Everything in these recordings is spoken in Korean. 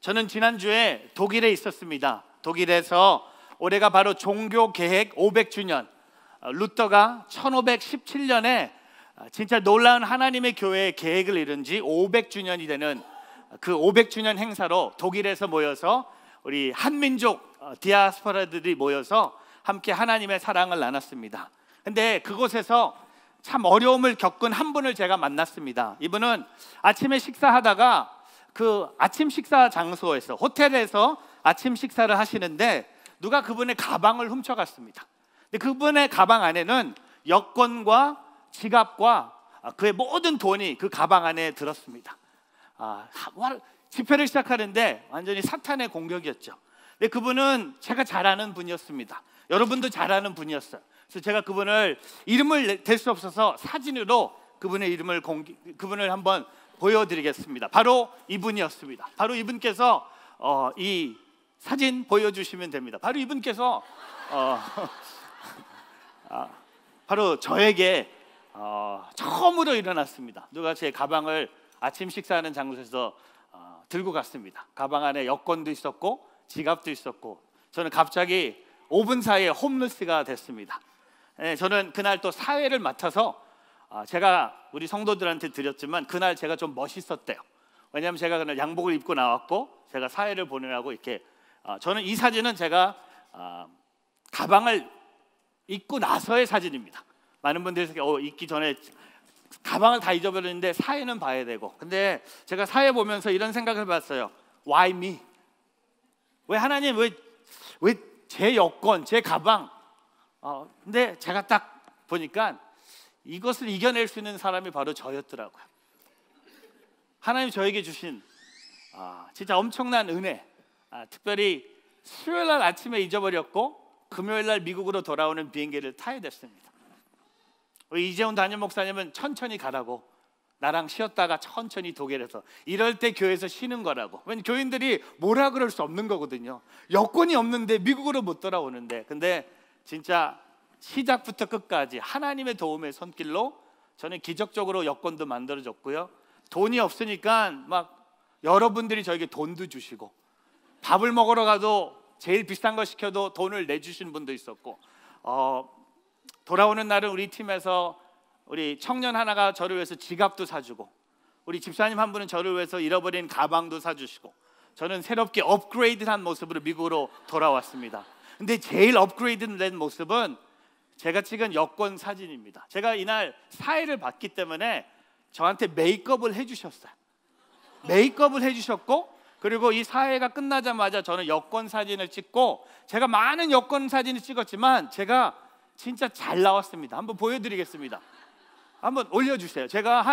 저는 지난주에 독일에 있었습니다. 독일에서 올해가 바로 종교개혁 500주년, 루터가 1517년에 진짜 놀라운 하나님의 교회의 계획을 이룬 지 500주년이 되는 그 500주년 행사로 독일에서 모여서 우리 한민족 디아스포라들이 모여서 함께 하나님의 사랑을 나눴습니다. 근데 그곳에서 참 어려움을 겪은 한 분을 제가 만났습니다. 이분은 아침에 식사하다가 그 아침 식사 장소에서, 호텔에서 아침 식사를 하시는데 누가 그분의 가방을 훔쳐갔습니다. 근데 그분의 가방 안에는 여권과 지갑과 그의 모든 돈이 그 가방 안에 들었습니다. 집회를 시작하는데 완전히 사탄의 공격이었죠. 근데 그분은 제가 잘 아는 분이었습니다. 여러분도 잘 아는 분이었어요. 그래서 제가 그분을 이름을 댈 수 없어서 사진으로 그분의 그분을 한번 보여드리겠습니다. 바로 이분이었습니다. 바로 이분께서 이 사진 보여주시면 됩니다. 바로 이분께서 바로 저에게 처음으로 일어났습니다. 누가 제 가방을 아침 식사하는 장소에서 들고 갔습니다. 가방 안에 여권도 있었고 지갑도 있었고, 저는 갑자기 5분 사이에 홈리스가 됐습니다. 저는 그날 또 사회를 맡아서 제가 우리 성도들한테 드렸지만 그날 제가 좀 멋있었대요. 왜냐하면 제가 그날 양복을 입고 나왔고 제가 사회를 보내라고 이렇게 저는 이 사진은 제가 가방을 입고 나서의 사진입니다. 많은 분들이 입기 전에 가방을 다 잊어버렸는데 사회는 봐야 되고, 근데 제가 사회 보면서 이런 생각을 해봤어요. Why me? 왜 하나님 왜 제 여권, 제 가방? 근데 제가 딱 보니까 이것을 이겨낼 수 있는 사람이 바로 저였더라고요. 하나님 저에게 주신 진짜 엄청난 은혜, 특별히 수요일 날 아침에 잊어버렸고 금요일 날 미국으로 돌아오는 비행기를 타야 됐습니다. 우리 이재훈 담임 목사님은 천천히 가라고, 나랑 쉬었다가 천천히 독일에서, 이럴 때 교회에서 쉬는 거라고. 왜냐면 교인들이 뭐라 그럴 수 없는 거거든요. 여권이 없는데 미국으로 못 돌아오는데. 근데 진짜 시작부터 끝까지 하나님의 도움의 손길로 저는 기적적으로 여권도 만들어졌고요. 돈이 없으니까 막 여러분들이 저에게 돈도 주시고, 밥을 먹으러 가도 제일 비싼 거 시켜도 돈을 내주신 분도 있었고, 돌아오는 날은 우리 팀에서 우리 청년 하나가 저를 위해서 지갑도 사주고, 우리 집사님 한 분은 저를 위해서 잃어버린 가방도 사주시고, 저는 새롭게 업그레이드한 모습으로 미국으로 돌아왔습니다. 근데 제일 업그레이드된 모습은 제가 찍은 여권 사진입니다. 제가 이날 사회를 받기 때문에 저한테 메이크업을 해주셨어요. 메이크업을 해주셨고, 그리고 이 사회가 끝나자마자 저는 여권 사진을 찍고, 제가 많은 여권 사진을 찍었지만 제가 진짜 잘 나왔습니다. 한번 보여드리겠습니다. 한번 올려주세요. 제가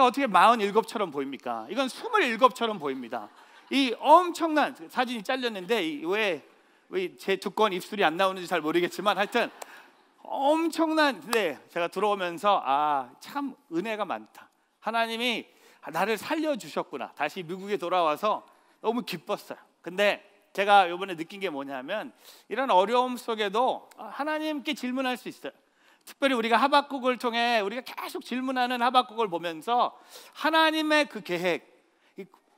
어떻게 47처럼 보입니까? 이건 27처럼 보입니다. 이 엄청난 사진이 잘렸는데 왜 제 두꺼운 입술이 안 나오는지 잘 모르겠지만 하여튼 엄청난, 제가 들어오면서 참 은혜가 많다. 하나님이 나를 살려주셨구나. 다시 미국에 돌아와서 너무 기뻤어요. 근데 제가 이번에 느낀 게 뭐냐면, 이런 어려움 속에도 하나님께 질문할 수 있어요. 특별히 우리가 하박국을 통해 우리가 계속 질문하는 하박국을 보면서 하나님의 그 계획,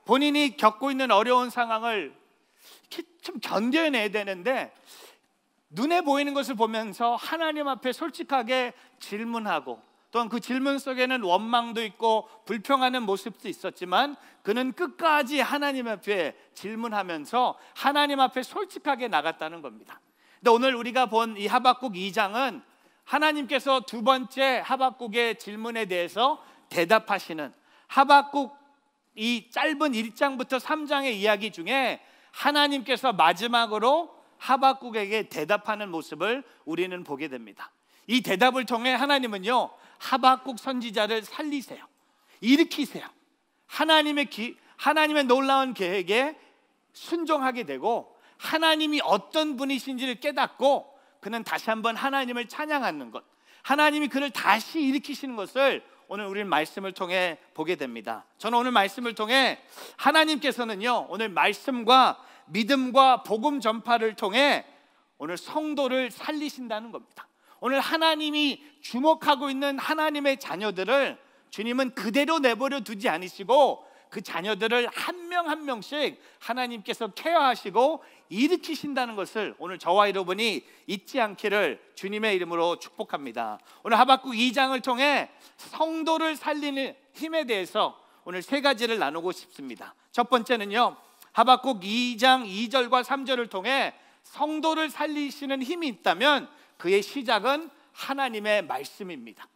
본인이 겪고 있는 어려운 상황을 좀 견뎌내야 되는데, 눈에 보이는 것을 보면서 하나님 앞에 솔직하게 질문하고, 또한 그 질문 속에는 원망도 있고 불평하는 모습도 있었지만 그는 끝까지 하나님 앞에 질문하면서 하나님 앞에 솔직하게 나갔다는 겁니다. 근데 오늘 우리가 본 이 하박국 2장은 하나님께서 두 번째 하박국의 질문에 대해서 대답하시는, 하박국 이 짧은 1장부터 3장의 이야기 중에 하나님께서 마지막으로 하박국에게 대답하는 모습을 우리는 보게 됩니다. 이 대답을 통해 하나님은요, 하박국 선지자를 살리세요. 일으키세요. 하나님의 놀라운 계획에 순종하게 되고, 하나님이 어떤 분이신지를 깨닫고 그는 다시 한번 하나님을 찬양하는 것, 하나님이 그를 다시 일으키시는 것을 오늘 우리는 말씀을 통해 보게 됩니다. 저는 오늘 말씀을 통해 하나님께서는요, 오늘 말씀과 믿음과 복음 전파를 통해 오늘 성도를 살리신다는 겁니다. 오늘 하나님이 주목하고 있는 하나님의 자녀들을 주님은 그대로 내버려 두지 않으시고 그 자녀들을 한 명 한 명씩 하나님께서 케어하시고 일으키신다는 것을 오늘 저와 여러분이 잊지 않기를 주님의 이름으로 축복합니다. 오늘 하박국 2장을 통해 성도를 살리는 힘에 대해서 오늘 세 가지를 나누고 싶습니다. 첫 번째는요, 하박국 2장 2절과 3절을 통해 성도를 살리시는 힘이 있다면 그의 시작은 하나님의 말씀입니다.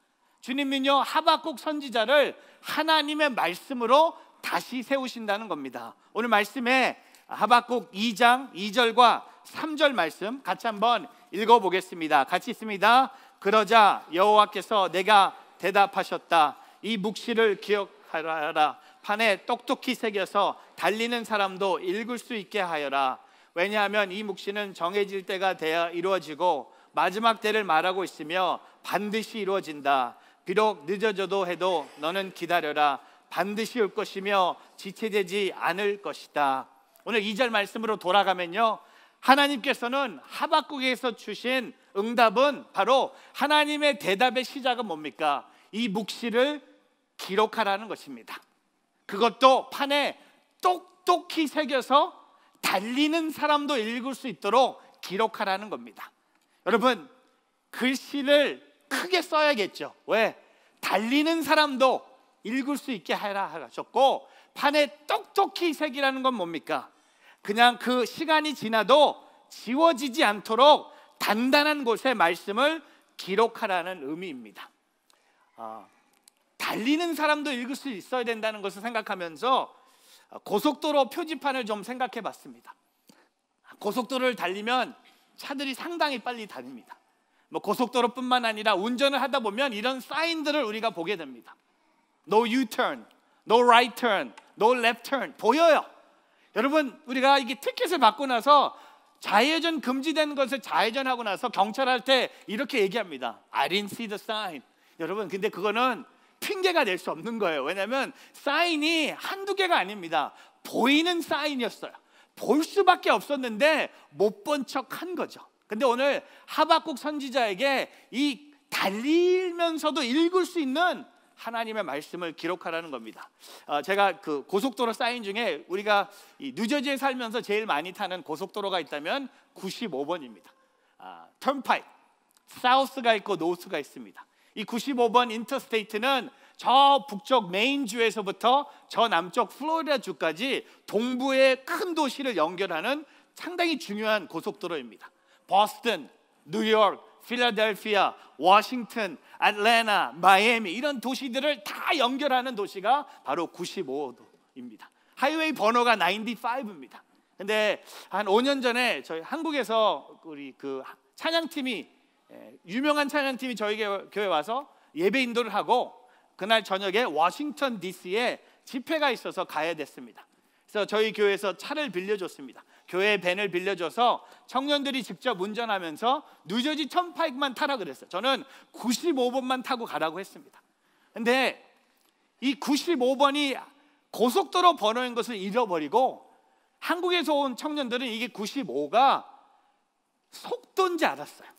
주님은요, 하박국 선지자를 하나님의 말씀으로 다시 세우신다는 겁니다. 오늘 말씀에 하박국 2장 2절과 3절 말씀 같이 한번 읽어보겠습니다. 같이 있습니다. 그러자 여호와께서 내가 대답하셨다. 이 묵시를 기억하라. 판에 똑똑히 새겨서 달리는 사람도 읽을 수 있게 하여라. 왜냐하면 이 묵시는 정해질 때가 되어 이루어지고 마지막 때를 말하고 있으며 반드시 이루어진다. 비록 늦어져도 해도 너는 기다려라. 반드시 올 것이며 지체되지 않을 것이다. 오늘 2절 말씀으로 돌아가면요, 하나님께서는 하박국에서 주신 응답은 바로 하나님의 대답의 시작은 뭡니까? 이 묵시를 기록하라는 것입니다. 그것도 판에 똑똑히 새겨서 달리는 사람도 읽을 수 있도록 기록하라는 겁니다. 여러분, 글씨를 크게 써야겠죠. 왜? 달리는 사람도 읽을 수 있게 하라 하셨고, 판에 똑똑히 새기라는 건 뭡니까? 그냥 그 시간이 지나도 지워지지 않도록 단단한 곳에 말씀을 기록하라는 의미입니다. 달리는 사람도 읽을 수 있어야 된다는 것을 생각하면서 고속도로 표지판을 좀 생각해 봤습니다. 고속도로를 달리면 차들이 상당히 빨리 다닙니다. 고속도로뿐만 아니라 운전을 하다 보면 이런 사인들을 우리가 보게 됩니다. No U-turn, no right turn, no left turn 보여요. 여러분, 우리가 이게 티켓을 받고 나서 좌회전 금지된 것을 좌회전하고 나서 경찰할 때 이렇게 얘기합니다. I didn't see the sign. 여러분, 근데 그거는 핑계가 될 수 없는 거예요. 왜냐하면 사인이 한두 개가 아닙니다. 보이는 사인이었어요. 볼 수밖에 없었는데 못 본 척 한 거죠. 근데 오늘 하박국 선지자에게 이 달리면서도 읽을 수 있는 하나님의 말씀을 기록하라는 겁니다. 제가 그 고속도로 사인 중에 우리가 이 뉴저지에 살면서 제일 많이 타는 고속도로가 있다면 95번입니다. 턴파이크, 사우스가 있고 노스가 있습니다. 이 95번 인터스테이트는 저 북쪽 메인주에서부터 저 남쪽 플로리다 주까지 동부의 큰 도시를 연결하는 상당히 중요한 고속도로입니다. 버스턴, 뉴욕, 필라델피아, 워싱턴, 애틀랜타, 마이애미 이런 도시들을 다 연결하는 도시가 바로 95도입니다. 하이웨이 번호가 95입니다. 근데 한 5년 전에 저희 한국에서 우리 그 찬양팀이 유명한 찬양팀이 저희 교회 와서 예배 인도를 하고 그날 저녁에 워싱턴 DC에 집회가 있어서 가야 됐습니다. 그래서 저희 교회에서 차를 빌려줬습니다. 교회 밴을 빌려줘서 청년들이 직접 운전하면서 뉴저지 턴파이크만 타라 그랬어요. 저는 95번만 타고 가라고 했습니다. 근데 이 95번이 고속도로 번호인 것을 잃어버리고 한국에서 온 청년들은 이게 95가 속도인지 알았어요.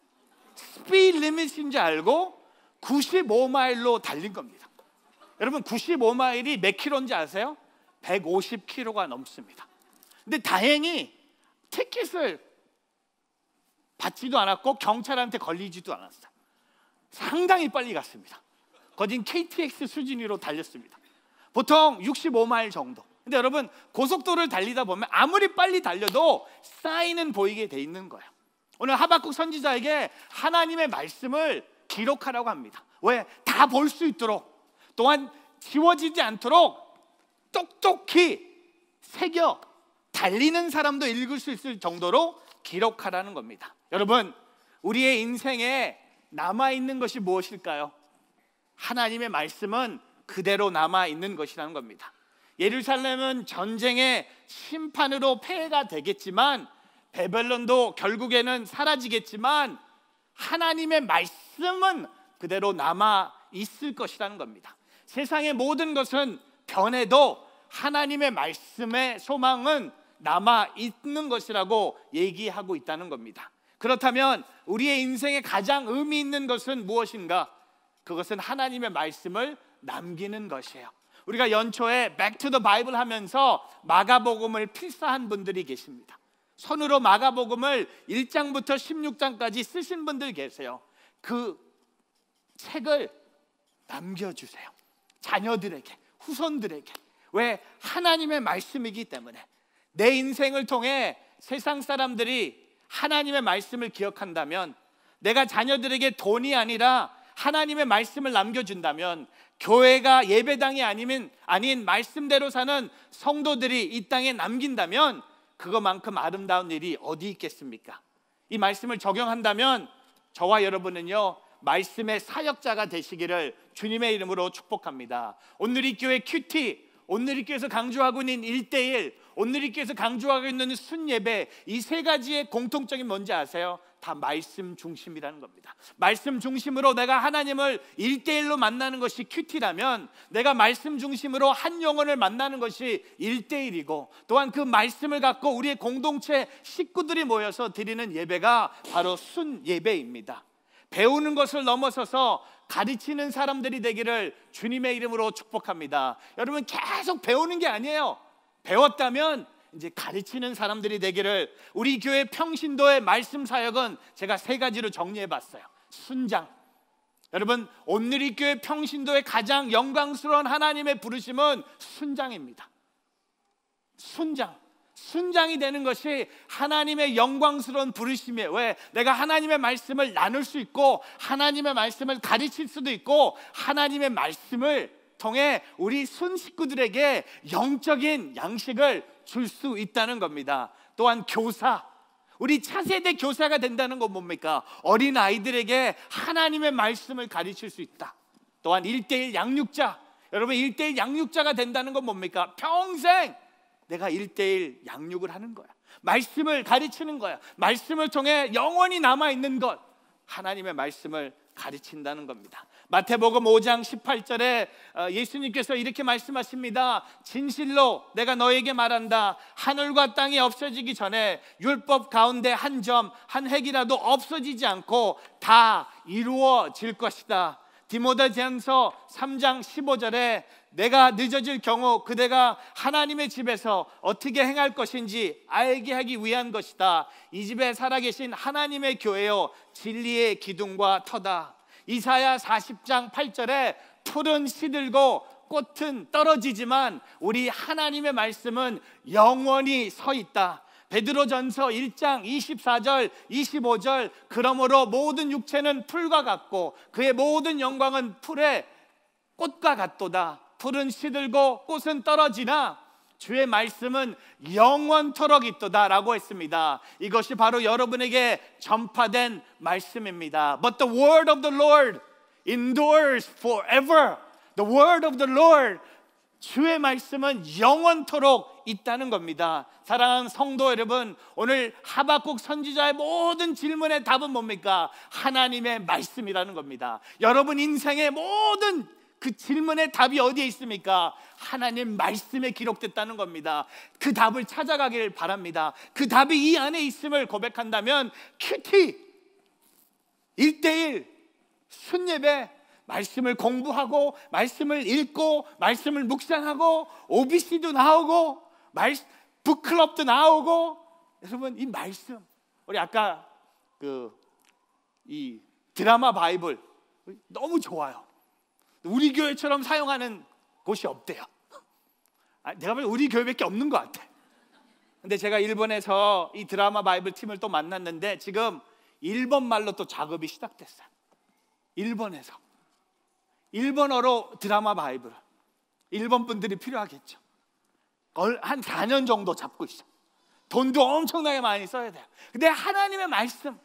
스피드 리밋인지 알고 95마일로 달린 겁니다. 여러분, 95마일이 몇 킬로인지 아세요? 150km가 넘습니다. 근데 다행히 티켓을 받지도 않았고 경찰한테 걸리지도 않았어요. 상당히 빨리 갔습니다. 거진 KTX 수준으로 달렸습니다. 보통 65마일 정도. 근데 여러분, 고속도로를 달리다 보면 아무리 빨리 달려도 사인은 보이게 돼 있는 거예요. 오늘 하박국 선지자에게 하나님의 말씀을 기록하라고 합니다. 왜? 다 볼 수 있도록, 또한 지워지지 않도록 똑똑히 새겨 달리는 사람도 읽을 수 있을 정도로 기록하라는 겁니다. 여러분, 우리의 인생에 남아있는 것이 무엇일까요? 하나님의 말씀은 그대로 남아있는 것이라는 겁니다. 예루살렘은 전쟁의 심판으로 폐해가 되겠지만, 바벨론도 결국에는 사라지겠지만 하나님의 말씀은 그대로 남아있을 것이라는 겁니다. 세상의 모든 것은 변해도 하나님의 말씀의 소망은 남아있는 것이라고 얘기하고 있다는 겁니다. 그렇다면 우리의 인생에 가장 의미 있는 것은 무엇인가? 그것은 하나님의 말씀을 남기는 것이에요. 우리가 연초에 Back to the Bible 하면서 마가복음을 필사한 분들이 계십니다. 손으로 마가복음을 1장부터 16장까지 쓰신 분들 계세요. 그 책을 남겨주세요. 자녀들에게, 후손들에게. 왜? 하나님의 말씀이기 때문에. 내 인생을 통해 세상 사람들이 하나님의 말씀을 기억한다면, 내가 자녀들에게 돈이 아니라 하나님의 말씀을 남겨준다면, 교회가 예배당이 아닌 말씀대로 사는 성도들이 이 땅에 남긴다면 그것만큼 아름다운 일이 어디 있겠습니까? 이 말씀을 적용한다면 저와 여러분은요, 말씀의 사역자가 되시기를 주님의 이름으로 축복합니다. 온누리교회 큐티, 온누리교회에서 강조하고 있는 1:1, 온누리교회에서 강조하고 있는 순예배, 이 세 가지의 공통점이 뭔지 아세요? 다 말씀 중심이라는 겁니다. 말씀 중심으로 내가 하나님을 1:1로 만나는 것이 큐티라면, 내가 말씀 중심으로 한 영혼을 만나는 것이 1:1이고, 또한 그 말씀을 갖고 우리의 공동체 식구들이 모여서 드리는 예배가 바로 순예배입니다. 배우는 것을 넘어서서 가르치는 사람들이 되기를 주님의 이름으로 축복합니다. 여러분, 계속 배우는 게 아니에요. 배웠다면 이제 가르치는 사람들이 되기를. 우리 교회 평신도의 말씀 사역은 제가 세 가지로 정리해 봤어요. 순장. 여러분, 온누리교회 평신도의 가장 영광스러운 하나님의 부르심은 순장입니다. 순장이 되는 것이 하나님의 영광스러운 부르심이에요. 왜? 내가 하나님의 말씀을 나눌 수 있고, 하나님의 말씀을 가르칠 수도 있고, 하나님의 말씀을 통해 우리 순 식구들에게 영적인 양식을 줄 수 있다는 겁니다. 또한 교사, 우리 차세대 교사가 된다는 건 뭡니까? 어린 아이들에게 하나님의 말씀을 가르칠 수 있다. 또한 1:1 양육자, 여러분 1:1 양육자가 된다는 건 뭡니까? 평생 내가 1:1 양육을 하는 거야. 말씀을 가르치는 거야. 말씀을 통해 영원히 남아있는 것, 하나님의 말씀을 가르친다는 겁니다. 마태복음 5장 18절에 예수님께서 이렇게 말씀하십니다. 진실로 내가 너에게 말한다. 하늘과 땅이 없어지기 전에 율법 가운데 한 점, 한 획이라도 없어지지 않고 다 이루어질 것이다. 디모데전서 3장 15절에 내가 늦어질 경우 그대가 하나님의 집에서 어떻게 행할 것인지 알게 하기 위한 것이다. 이 집에 살아계신 하나님의 교회요, 진리의 기둥과 터다. 이사야 40장 8절에 풀은 시들고 꽃은 떨어지지만 우리 하나님의 말씀은 영원히 서 있다. 베드로전서 1장 24절 25절 그러므로 모든 육체는 풀과 같고 그의 모든 영광은 풀의 꽃과 같도다. 풀은 시들고 꽃은 떨어지나 주의 말씀은 영원토록 있도다 라고 했습니다. 이것이 바로 여러분에게 전파된 말씀입니다. But the word of the Lord endures forever. The word of the Lord, 주의 말씀은 영원토록 있다는 겁니다. 사랑하는 성도 여러분, 오늘 하박국 선지자의 모든 질문의 답은 뭡니까? 하나님의 말씀이라는 겁니다. 여러분 인생의 모든 그 질문의 답이 어디에 있습니까? 하나님 말씀에 기록됐다는 겁니다. 그 답을 찾아가길 바랍니다. 그 답이 이 안에 있음을 고백한다면 큐티 1:1 순예배, 말씀을 공부하고 말씀을 읽고 말씀을 묵상하고 OBC도 나오고 북클럽도 나오고. 여러분 이 말씀, 우리 아까 이 드라마 바이블 너무 좋아요. 우리 교회처럼 사용하는 곳이 없대요. 내가 보기엔 우리 교회밖에 없는 것 같아. 근데 제가 일본에서 이 드라마 바이블 팀을 또 만났는데 지금 일본 말로 또 작업이 시작됐어요. 일본에서 일본어로 드라마 바이블, 일본 분들이 필요하겠죠. 한 4년 정도 잡고 있어. 돈도 엄청나게 많이 써야 돼요. 근데 하나님의 말씀,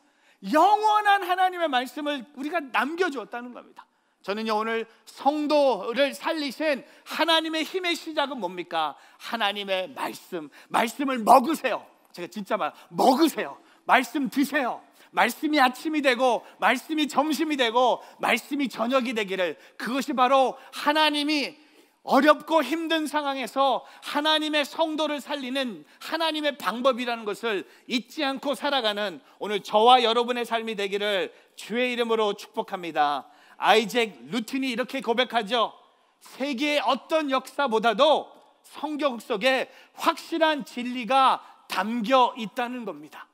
영원한 하나님의 말씀을 우리가 남겨주었다는 겁니다. 저는요 오늘 성도를 살리신 하나님의 힘의 시작은 뭡니까? 하나님의 말씀을 먹으세요. 제가 진짜 먹으세요. 말씀 드세요. 말씀이 아침이 되고 말씀이 점심이 되고 말씀이 저녁이 되기를. 그것이 바로 하나님이 어렵고 힘든 상황에서 하나님의 성도를 살리는 하나님의 방법이라는 것을 잊지 않고 살아가는 오늘 저와 여러분의 삶이 되기를 주의 이름으로 축복합니다. 아이잭 루틴이 이렇게 고백하죠. 세계의 어떤 역사보다도 성경 속에 확실한 진리가 담겨 있다는 겁니다.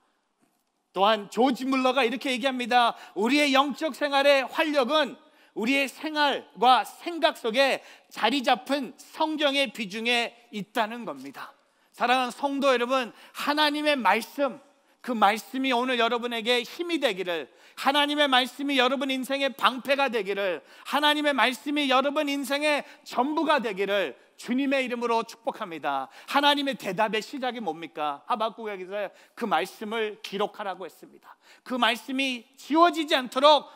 또한 조지 물러가 이렇게 얘기합니다. 우리의 영적 생활의 활력은 우리의 생활과 생각 속에 자리 잡은 성경의 비중에 있다는 겁니다. 사랑하는 성도 여러분, 하나님의 말씀, 그 말씀이 오늘 여러분에게 힘이 되기를, 하나님의 말씀이 여러분 인생의 방패가 되기를, 하나님의 말씀이 여러분 인생의 전부가 되기를 주님의 이름으로 축복합니다. 하나님의 대답의 시작이 뭡니까? 하박국에서 그 말씀을 기록하라고 했습니다. 그 말씀이 지워지지 않도록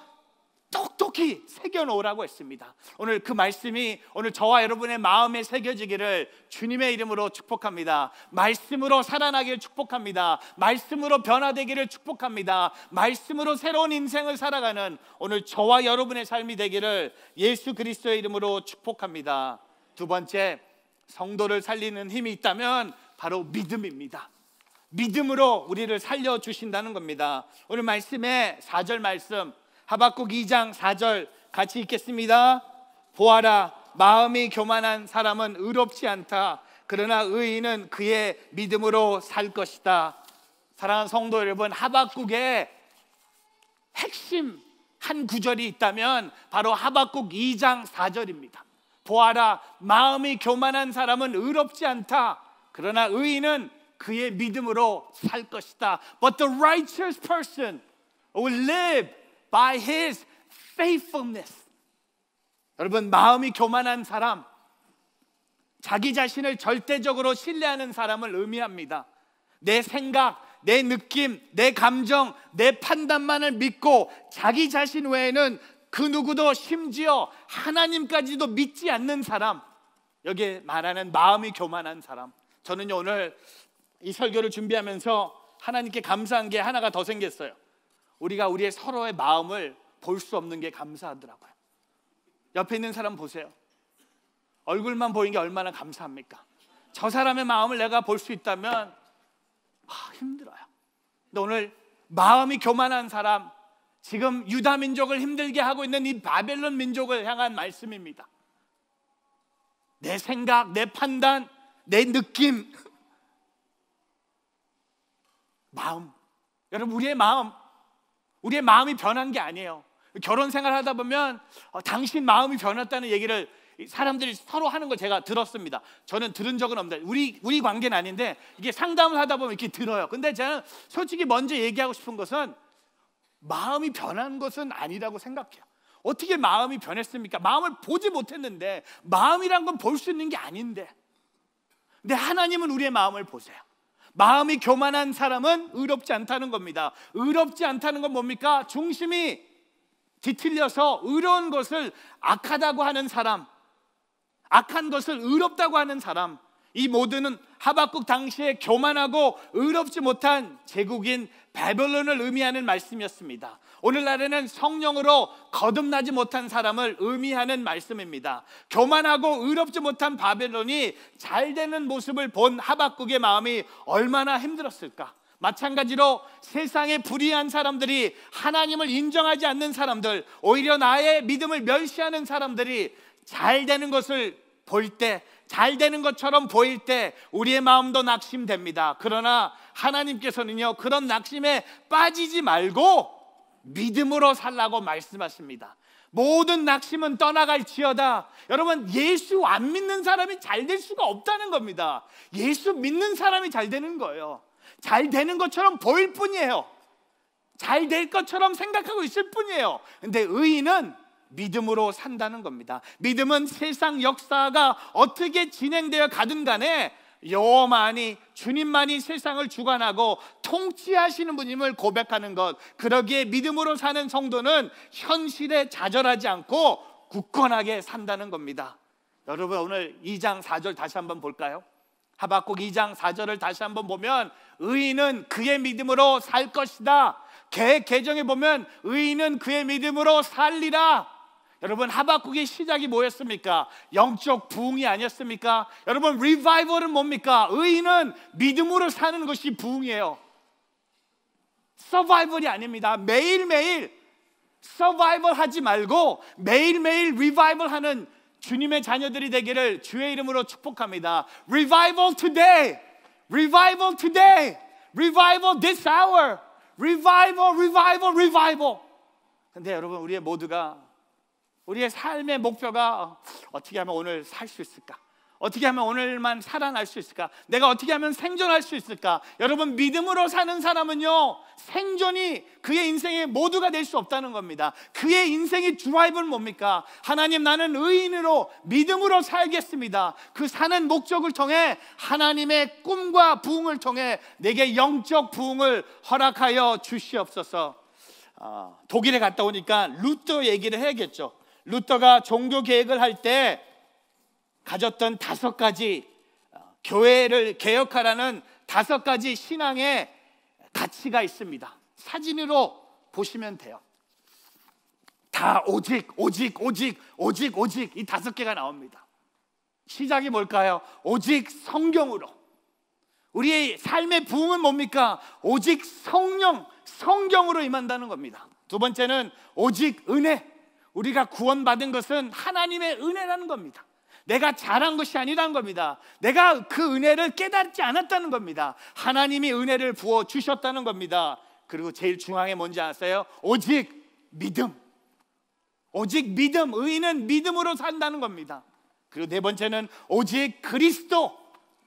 똑똑히 새겨놓으라고 했습니다. 오늘 그 말씀이 오늘 저와 여러분의 마음에 새겨지기를 주님의 이름으로 축복합니다. 말씀으로 살아나기를 축복합니다. 말씀으로 변화되기를 축복합니다. 말씀으로 새로운 인생을 살아가는 오늘 저와 여러분의 삶이 되기를 예수 그리스도의 이름으로 축복합니다. 두 번째, 성도를 살리는 힘이 있다면 바로 믿음입니다. 믿음으로 우리를 살려주신다는 겁니다. 오늘 말씀에 4절 말씀, 하박국 2장 4절 같이 읽겠습니다. 보아라, 마음이 교만한 사람은 의롭지 않다. 그러나 의인은 그의 믿음으로 살 것이다. 사랑하는 성도 여러분, 하박국의 핵심 한 구절이 있다면 바로 하박국 2장 4절입니다. 보아라, 마음이 교만한 사람은 의롭지 않다. 그러나 의인은 그의 믿음으로 살 것이다. But the righteous person will live by his faithfulness. 여러분, 마음이 교만한 사람, 자기 자신을 절대적으로 신뢰하는 사람을 의미합니다. 내 생각, 내 느낌, 내 감정, 내 판단만을 믿고 자기 자신 외에는 그 누구도, 심지어 하나님까지도 믿지 않는 사람, 여기에 말하는 마음이 교만한 사람. 저는 오늘 이 설교를 준비하면서 하나님께 감사한 게 하나가 더 생겼어요. 우리가 우리의 서로의 마음을 볼 수 없는 게 감사하더라고요. 옆에 있는 사람 보세요. 얼굴만 보이는 게 얼마나 감사합니까? 저 사람의 마음을 내가 볼 수 있다면 힘들어요. 근데 오늘 마음이 교만한 사람, 지금 유다 민족을 힘들게 하고 있는 이 바벨론 민족을 향한 말씀입니다. 내 생각, 내 판단, 내 느낌, 마음. 여러분, 우리의 마음이 변한 게 아니에요. 결혼 생활 하다 보면 당신 마음이 변했다는 얘기를 사람들이 서로 하는 걸 제가 들었습니다. 저는 들은 적은 없는데, 우리 관계는 아닌데 이게 상담을 하다 보면 이렇게 들어요. 근데 저는 솔직히 먼저 얘기하고 싶은 것은 마음이 변한 것은 아니라고 생각해요. 어떻게 마음이 변했습니까? 마음을 보지 못했는데, 마음이란 건 볼 수 있는 게 아닌데. 근데 하나님은 우리의 마음을 보세요. 마음이 교만한 사람은 의롭지 않다는 겁니다. 의롭지 않다는 건 뭡니까? 중심이 뒤틀려서 의로운 것을 악하다고 하는 사람, 악한 것을 의롭다고 하는 사람, 이 모두는 하박국 당시에 교만하고 의롭지 못한 제국인 바벨론을 의미하는 말씀이었습니다. 오늘날에는 성령으로 거듭나지 못한 사람을 의미하는 말씀입니다. 교만하고 의롭지 못한 바벨론이 잘 되는 모습을 본 하박국의 마음이 얼마나 힘들었을까. 마찬가지로 세상에 불의한 사람들이, 하나님을 인정하지 않는 사람들, 오히려 나의 믿음을 멸시하는 사람들이 잘 되는 것을 볼 때, 잘 되는 것처럼 보일 때 우리의 마음도 낙심됩니다. 그러나 하나님께서는요, 그런 낙심에 빠지지 말고 믿음으로 살라고 말씀하십니다. 모든 낙심은 떠나갈지어다. 여러분, 예수 안 믿는 사람이 잘 될 수가 없다는 겁니다. 예수 믿는 사람이 잘 되는 거예요. 잘 되는 것처럼 보일 뿐이에요. 잘 될 것처럼 생각하고 있을 뿐이에요. 근데 의인은 믿음으로 산다는 겁니다. 믿음은 세상 역사가 어떻게 진행되어 가든 간에 여호와만이, 주님만이 세상을 주관하고 통치하시는 분임을 고백하는 것, 그러기에 믿음으로 사는 성도는 현실에 좌절하지 않고 굳건하게 산다는 겁니다. 여러분, 오늘 2장 4절 다시 한번 볼까요? 하박국 2장 4절을 다시 한번 보면 의인은 그의 믿음으로 살 것이다. 개정에 보면 의인은 그의 믿음으로 살리라. 여러분, 하박국의 시작이 뭐였습니까? 영적 부흥이 아니었습니까? 여러분, 리바이벌은 뭡니까? 의인은 믿음으로 사는 것이 부흥이에요. 서바이벌이 아닙니다. 매일매일 서바이벌 하지 말고 매일매일 리바이벌 하는 주님의 자녀들이 되기를 주의 이름으로 축복합니다. Revival today, revival today, revival this hour, revival, revival, revival. 근데 여러분, 우리의 모두가, 우리의 삶의 목표가 어떻게 하면 오늘 살 수 있을까? 어떻게 하면 오늘만 살아날 수 있을까? 내가 어떻게 하면 생존할 수 있을까? 여러분, 믿음으로 사는 사람은요, 생존이 그의 인생의 모두가 될 수 없다는 겁니다. 그의 인생의 드라이브는 뭡니까? 하나님, 나는 의인으로 믿음으로 살겠습니다. 그 사는 목적을 통해 하나님의 꿈과 부흥을 통해 내게 영적 부흥을 허락하여 주시옵소서. 독일에 갔다 오니까 루터 얘기를 해야겠죠. 루터가 종교 계획을 할 때 가졌던 5가지, 교회를 개혁하라는 5가지 신앙의 가치가 있습니다. 사진으로 보시면 돼요. 다 오직 이 5개가 나옵니다. 시작이 뭘까요? 오직 성경으로. 우리의 삶의 부흥은 뭡니까? 오직 성경으로 임한다는 겁니다. 두 번째는 오직 은혜. 우리가 구원받은 것은 하나님의 은혜라는 겁니다. 내가 잘한 것이 아니라는 겁니다. 내가 그 은혜를 깨닫지 않았다는 겁니다. 하나님이 은혜를 부어주셨다는 겁니다. 그리고 제일 중요한 게 뭔지 아세요? 오직 믿음. 오직 믿음. 의인은 믿음으로 산다는 겁니다. 그리고 네 번째는 오직 그리스도.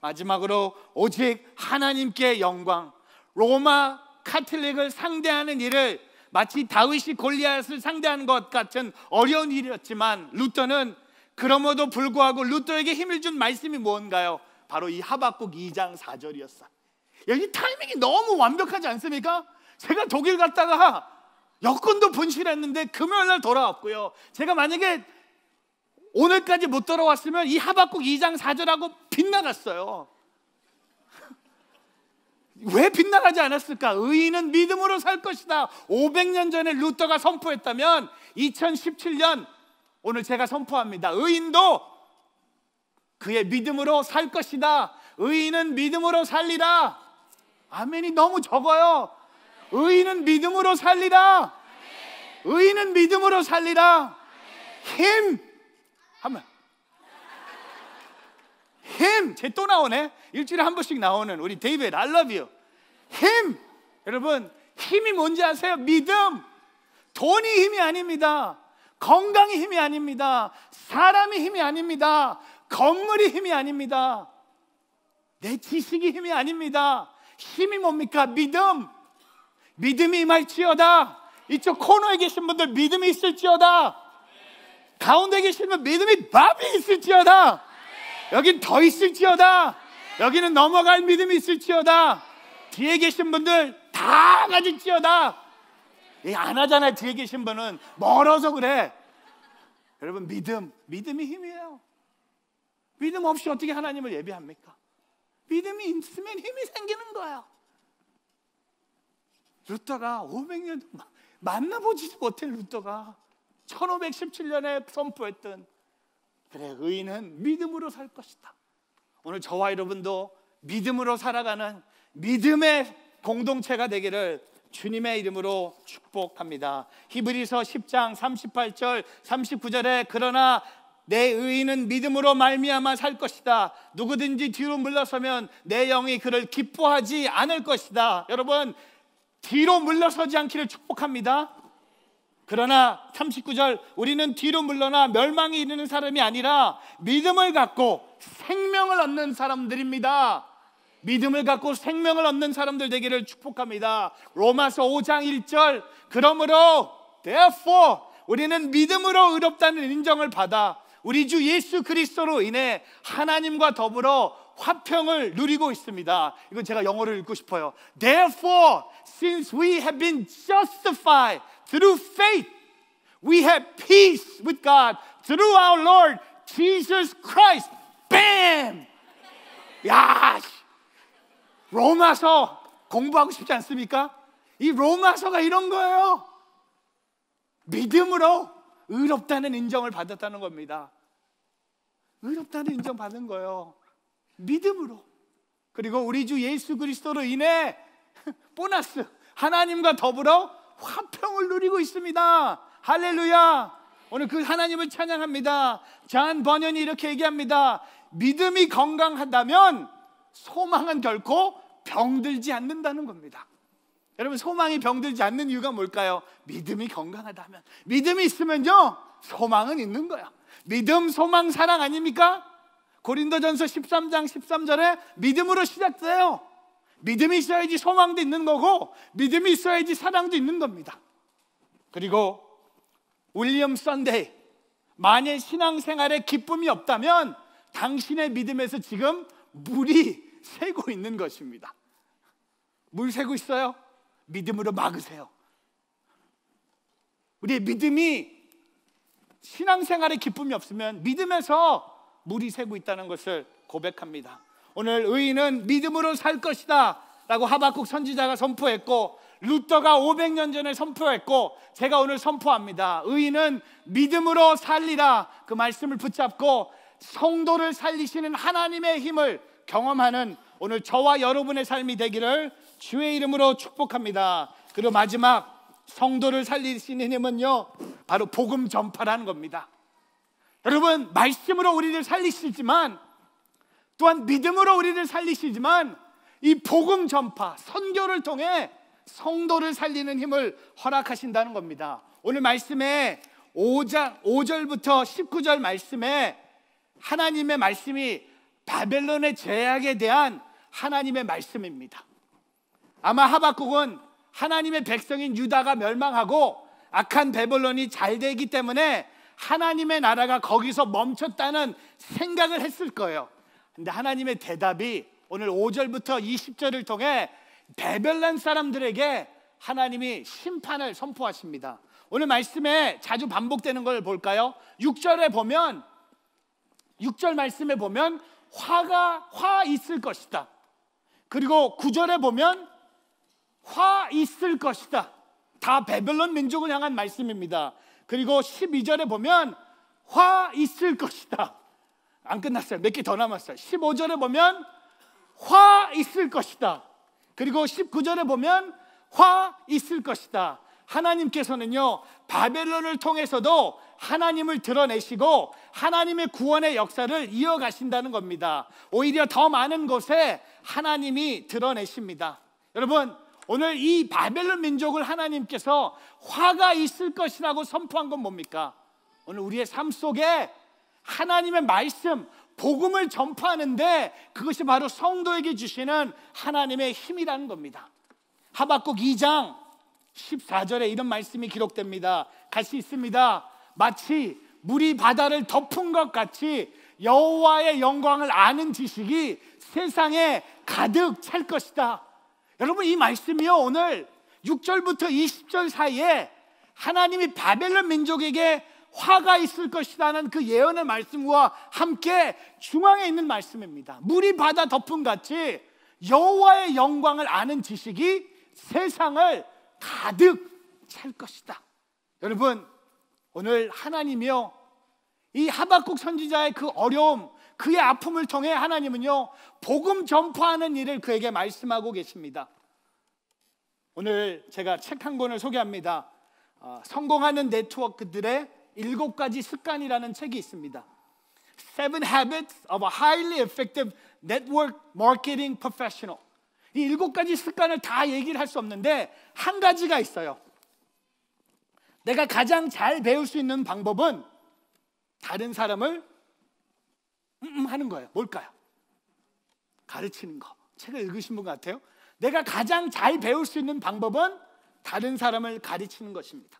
마지막으로 오직 하나님께 영광. 로마 카톨릭을 상대하는 일을 마치 다윗이 골리앗을 상대하는 것 같은 어려운 일이었지만, 루터는 그럼에도 불구하고 루터에게 힘을 준 말씀이 뭔가요? 바로 이 하박국 2장 4절이었어요. 여기 타이밍이 너무 완벽하지 않습니까? 제가 독일 갔다가 여권도 분실했는데 금요일날 돌아왔고요. 제가 만약에 오늘까지 못 돌아왔으면 이 하박국 2장 4절하고 빗나갔어요. 왜 빗나가지 않았을까? 의인은 믿음으로 살 것이다. 500년 전에 루터가 선포했다면 2017년 오늘 제가 선포합니다. 의인도 그의 믿음으로 살 것이다. 의인은 믿음으로 살리라. 아멘이 너무 적어요. 의인은 믿음으로 살리라. 의인은 믿음으로 살리라. 힘 하면 힘. 쟤 또 나오네. 일주일에 한 번씩 나오는 우리 데이비드, I love you. 힘. 여러분, 힘이 뭔지 아세요? 믿음. 돈이 힘이 아닙니다. 건강이 힘이 아닙니다. 사람이 힘이 아닙니다. 건물이 힘이 아닙니다. 내 지식이 힘이 아닙니다. 힘이 뭡니까? 믿음. 믿음이 임할지어다. 이쪽 코너에 계신 분들 믿음이 있을지어다. 가운데 계신 분 믿음이 밥이 있을지어다. 여긴 더 있을지어다. 여기는 넘어갈 믿음이 있을지어다. 뒤에 계신 분들 다 가질지어다. 안 하잖아요. 뒤에 계신 분은 멀어서 그래. 여러분, 믿음이 힘이에요. 믿음 없이 어떻게 하나님을 예배합니까? 믿음이 있으면 힘이 생기는 거예요. 루터가 500년 만나보지 못한 루터가 1517년에 선포했던, 그래, 의인은 믿음으로 살 것이다. 오늘 저와 여러분도 믿음으로 살아가는 믿음의 공동체가 되기를 주님의 이름으로 축복합니다. 히브리서 10장 38절 39절에 그러나 내 의인은 믿음으로 말미암아 살 것이다. 누구든지 뒤로 물러서면 내 영이 그를 기뻐하지 않을 것이다. 여러분, 뒤로 물러서지 않기를 축복합니다. 그러나 39절, 우리는 뒤로 물러나 멸망에 이르는 사람이 아니라 믿음을 갖고 생명을 얻는 사람들입니다. 믿음을 갖고 생명을 얻는 사람들 되기를 축복합니다. 로마서 5장 1절, 그러므로 therefore 우리는 믿음으로 의롭다는 인정을 받아 우리 주 예수 그리스도로 인해 하나님과 더불어 화평을 누리고 있습니다. 이건 제가 영어로 읽고 싶어요. Therefore, since we have been justified through faith, we have peace with God through our Lord Jesus Christ. Bam! 야, 로마서 공부하고 싶지 않습니까? 이 로마서가 이런 거예요. 믿음으로 의롭다는 인정을 받았다는 겁니다. 의롭다는 인정 받은 거예요. 믿음으로. 그리고 우리 주 예수 그리스도로 인해 보너스, 하나님과 더불어 화평을 누리고 있습니다. 할렐루야. 오늘 그 하나님을 찬양합니다. 잔 번연이 이렇게 얘기합니다. 믿음이 건강하다면 소망은 결코 병들지 않는다는 겁니다. 여러분, 소망이 병들지 않는 이유가 뭘까요? 믿음이 건강하다면. 믿음이 있으면요, 소망은 있는 거야. 믿음, 소망, 사랑 아닙니까? 고린도전서 13장 13절에 믿음으로 시작돼요. 믿음이 있어야지 소망도 있는 거고, 믿음이 있어야지 사랑도 있는 겁니다. 그리고 윌리엄 선데이, 만일 신앙생활에 기쁨이 없다면 당신의 믿음에서 지금 물이 새고 있는 것입니다. 물 새고 있어요? 믿음으로 막으세요. 우리의 믿음이, 신앙생활에 기쁨이 없으면 믿음에서 물이 새고 있다는 것을 고백합니다. 오늘 의인은 믿음으로 살 것이다 라고 하박국 선지자가 선포했고, 루터가 500년 전에 선포했고, 제가 오늘 선포합니다. 의인은 믿음으로 살리라. 그 말씀을 붙잡고 성도를 살리시는 하나님의 힘을 경험하는 오늘 저와 여러분의 삶이 되기를 주의 이름으로 축복합니다. 그리고 마지막, 성도를 살리시는 힘은요, 바로 복음 전파라는 겁니다. 여러분, 말씀으로 우리를 살리시지만, 또한 믿음으로 우리를 살리시지만, 이 복음 전파, 선교를 통해 성도를 살리는 힘을 허락하신다는 겁니다. 오늘 말씀에 5절부터 19절 말씀에 하나님의 말씀이 바벨론의 제약에 대한 하나님의 말씀입니다. 아마 하박국은 하나님의 백성인 유다가 멸망하고 악한 바벨론이 잘 되기 때문에 하나님의 나라가 거기서 멈췄다는 생각을 했을 거예요. 근데 하나님의 대답이 오늘 5절부터 20절을 통해 바벨론 사람들에게 하나님이 심판을 선포하십니다. 오늘 말씀에 자주 반복되는 걸 볼까요? 6절에 보면, 6절 말씀에 보면 화 있을 것이다. 그리고 9절에 보면 화 있을 것이다. 다 바벨론 민족을 향한 말씀입니다. 그리고 12절에 보면 화 있을 것이다. 안 끝났어요. 몇 개 더 남았어요. 15절에 보면 화 있을 것이다. 그리고 19절에 보면 화 있을 것이다. 하나님께서는요, 바벨론을 통해서도 하나님을 드러내시고 하나님의 구원의 역사를 이어가신다는 겁니다. 오히려 더 많은 곳에 하나님이 드러내십니다. 여러분, 오늘 이 바벨론 민족을 하나님께서 화가 있을 것이라고 선포한 건 뭡니까? 오늘 우리의 삶 속에 하나님의 말씀, 복음을 전파하는데 그것이 바로 성도에게 주시는 하나님의 힘이라는 겁니다. 하박국 2장 14절에 이런 말씀이 기록됩니다. 같이 있습니다. 마치 물이 바다를 덮은 것 같이 여호와의 영광을 아는 지식이 세상에 가득 찰 것이다. 여러분, 이 말씀이요, 오늘 6절부터 20절 사이에 하나님이 바벨론 민족에게 화가 있을 것이라는 그 예언의 말씀과 함께 중앙에 있는 말씀입니다. 물이 바다 덮음 같이 여호와의 영광을 아는 지식이 세상을 가득 찰 것이다. 여러분, 오늘 하나님이요, 이 하박국 선지자의 그 어려움, 그의 아픔을 통해 하나님은요, 복음 전파하는 일을 그에게 말씀하고 계십니다. 오늘 제가 책 한 권을 소개합니다. 성공하는 네트워크들의 7가지 습관이라는 책이 있습니다. Seven Habits of a Highly Effective Network Marketing Professional. 이 7가지 습관을 다 얘기를 할 수 없는데 한 가지가 있어요. 내가 가장 잘 배울 수 있는 방법은 다른 사람을 하는 거예요. 뭘까요? 가르치는 거. 책을 읽으신 분 같아요. 내가 가장 잘 배울 수 있는 방법은 다른 사람을 가르치는 것입니다.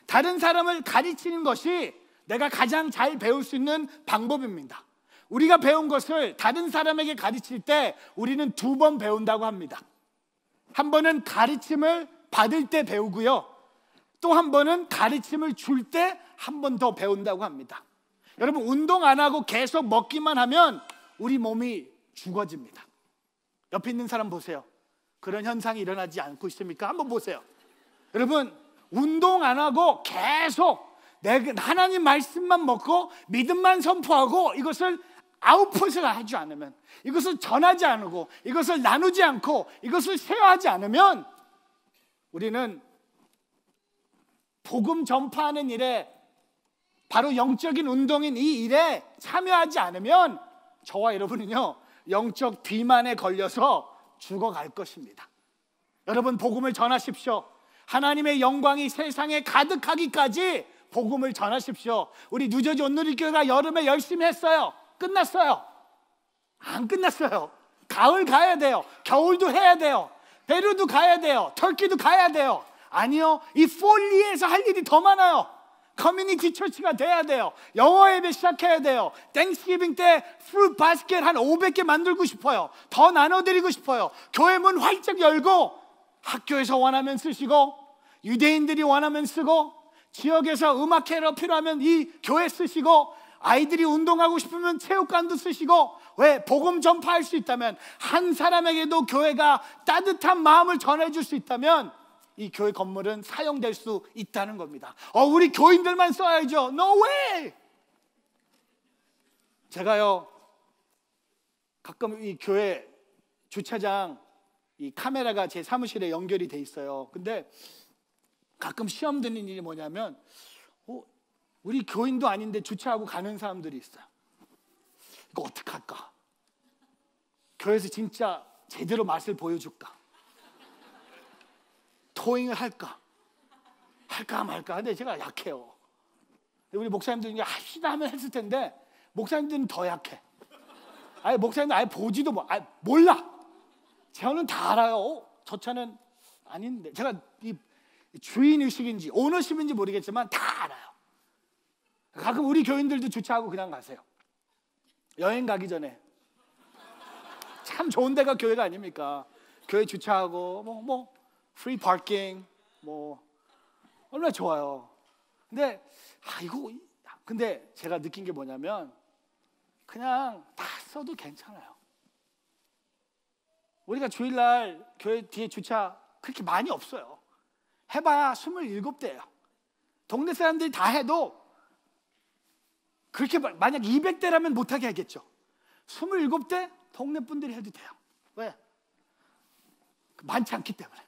다른 사람을 가르치는 것이 내가 가장 잘 배울 수 있는 방법입니다. 우리가 배운 것을 다른 사람에게 가르칠 때 우리는 2번 배운다고 합니다. 한 번은 가르침을 받을 때 배우고요, 또 한 번은 가르침을 줄 때 한 번 더 배운다고 합니다. 여러분, 운동 안 하고 계속 먹기만 하면 우리 몸이 죽어집니다. 옆에 있는 사람 보세요. 그런 현상이 일어나지 않고 있습니까? 한번 보세요. 여러분, 운동 안 하고 계속 하나님 말씀만 먹고 믿음만 선포하고 이것을 아웃풋을 하지 않으면, 이것을 전하지 않고, 이것을 나누지 않고, 이것을 쉐어하지 않으면 우리는 복음 전파하는 일에 바로 영적인 운동인 이 일에 참여하지 않으면 저와 여러분은요, 영적 비만에 걸려서 죽어갈 것입니다. 여러분, 복음을 전하십시오. 하나님의 영광이 세상에 가득하기까지 복음을 전하십시오. 우리 뉴저지 온누리교회가 여름에 열심히 했어요. 끝났어요? 안 끝났어요. 가을 가야 돼요. 겨울도 해야 돼요. 베르도 가야 돼요. 터키도 가야 돼요. 아니요, 이 폴리에서 할 일이 더 많아요. 커뮤니티 처치가 돼야 돼요. 영어 예배 시작해야 돼요. 땡스기빙 때 프루트 바스켓 한 500개 만들고 싶어요. 더 나눠드리고 싶어요. 교회 문 활짝 열고 학교에서 원하면 쓰시고, 유대인들이 원하면 쓰고, 지역에서 음악회로 필요하면 이 교회 쓰시고, 아이들이 운동하고 싶으면 체육관도 쓰시고. 왜? 복음 전파할 수 있다면, 한 사람에게도 교회가 따뜻한 마음을 전해줄 수 있다면 이 교회 건물은 사용될 수 있다는 겁니다. 우리 교인들만 써야죠. No way! 제가요, 가끔 이 교회 주차장 이 카메라가 제 사무실에 연결이 돼 있어요. 근데 가끔 시험 드는 일이 뭐냐면, 우리 교인도 아닌데 주차하고 가는 사람들이 있어요. 이거 어떡할까? 교회에서 진짜 제대로 맛을 보여줄까? 토잉을 할까 말까? 근데 제가 약해요. 우리 목사님들은 이제 합시다 하면 했을 텐데, 목사님들은 더 약해. 목사님들 아예 보지도 몰라. 저는 다 알아요. 저 차는 아닌데. 제가 이 주인의식인지 오너십인지 모르겠지만 다 알아요. 가끔 우리 교인들도 주차하고 그냥 가세요. 여행 가기 전에. 참 좋은 데가 교회가 아닙니까? 교회 주차하고 프리 파킹 얼마나 좋아요. 근데 제가 느낀 게 뭐냐면, 그냥 다 써도 괜찮아요. 우리가 주일날 교회 뒤에 주차 그렇게 많이 없어요. 해봐야 27대예요. 동네 사람들이 다 해도 그렇게 만약 200대라면 못하게 하겠죠. 27대 동네 분들이 해도 돼요. 왜? 많지 않기 때문에.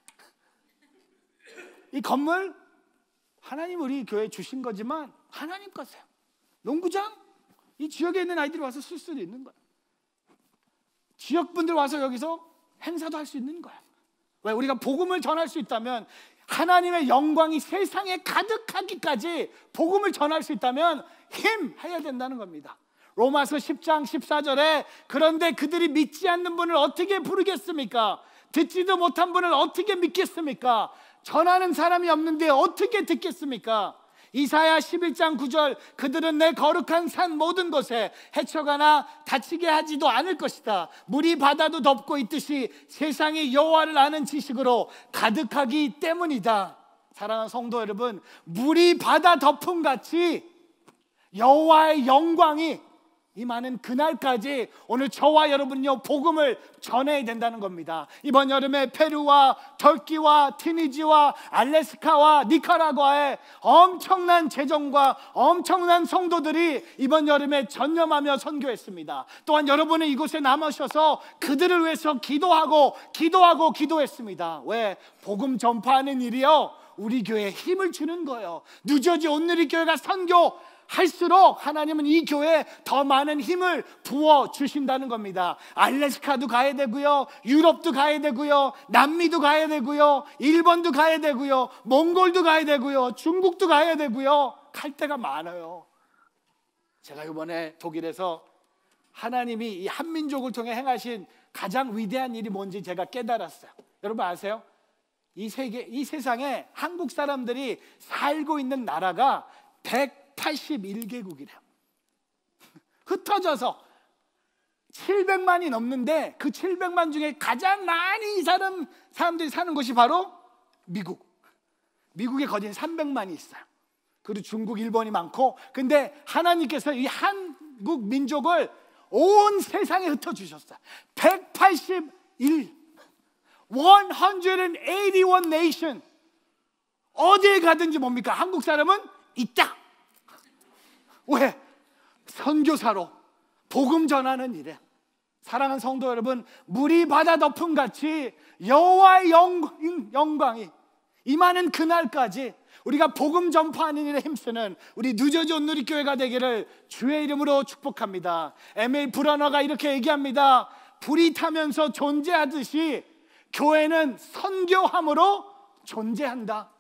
이 건물 하나님 우리 교회에 주신 거지만 하나님 거세요. 농구장 이 지역에 있는 아이들이 와서 쓸 수도 있는 거예요. 지역분들 와서 여기서 행사도 할 수 있는 거예요. 왜? 우리가 복음을 전할 수 있다면, 하나님의 영광이 세상에 가득하기까지 복음을 전할 수 있다면 힘해야 된다는 겁니다. 로마서 10장 14절에 그런데 그들이 믿지 않는 분을 어떻게 부르겠습니까? 듣지도 못한 분을 어떻게 믿겠습니까? 전하는 사람이 없는데 어떻게 듣겠습니까? 이사야 11장 9절 그들은 내 거룩한 산 모든 곳에 헤쳐가나 다치게 하지도 않을 것이다. 물이 바다도 덮고 있듯이 세상이 여호와를 아는 지식으로 가득하기 때문이다. 사랑하는 성도 여러분, 물이 바다 덮음 같이 여호와의 영광이 임하는 그날까지 오늘 저와 여러분요 복음을 전해야 된다는 겁니다. 이번 여름에 페루와 터키와 티니지와 알래스카와 니카라과의 엄청난 재정과 엄청난 성도들이 이번 여름에 전념하며 선교했습니다. 또한 여러분은 이곳에 남으셔서 그들을 위해서 기도했습니다. 왜? 복음 전파하는 일이요 우리 교회에 힘을 주는 거예요. 뉴저지 온누리교회가 선교할수록 하나님은 이 교회에 더 많은 힘을 부어주신다는 겁니다. 알래스카도 가야 되고요, 유럽도 가야 되고요, 남미도 가야 되고요, 일본도 가야 되고요, 몽골도 가야 되고요, 중국도 가야 되고요. 갈 데가 많아요. 제가 이번에 독일에서 하나님이 이 한민족을 통해 행하신 가장 위대한 일이 뭔지 제가 깨달았어요. 여러분 아세요? 이 세상에 한국 사람들이 살고 있는 나라가 181개국이래요. 흩어져서 700만이 넘는데 그 700만 중에 가장 많이 사람들이 사는 곳이 바로 미국. 미국에 거진 300만이 있어요. 그리고 중국, 일본이 많고. 근데 하나님께서 이 한국 민족을 온 세상에 흩어주셨어요. 181 nation. 어디에 가든지 뭡니까? 한국 사람은 있다. 왜? 선교사로 복음 전하는 일에. 사랑하는 성도 여러분, 물이 바다 덮음 같이 여호와의 영광이 임하는 그날까지 우리가 복음 전파하는 일에 힘쓰는 우리 늦어진 누리교회가 되기를 주의 이름으로 축복합니다. M.A. 브라너가 이렇게 얘기합니다. 불이 타면서 존재하듯이 교회는 선교함으로 존재한다.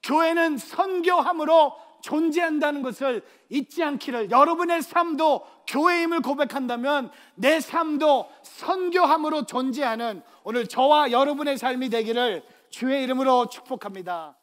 교회는 선교함으로 존재한다는 것을 잊지 않기를, 여러분의 삶도 교회임을 고백한다면 내 삶도 선교함으로 존재하는 오늘 저와 여러분의 삶이 되기를 주의 이름으로 축복합니다.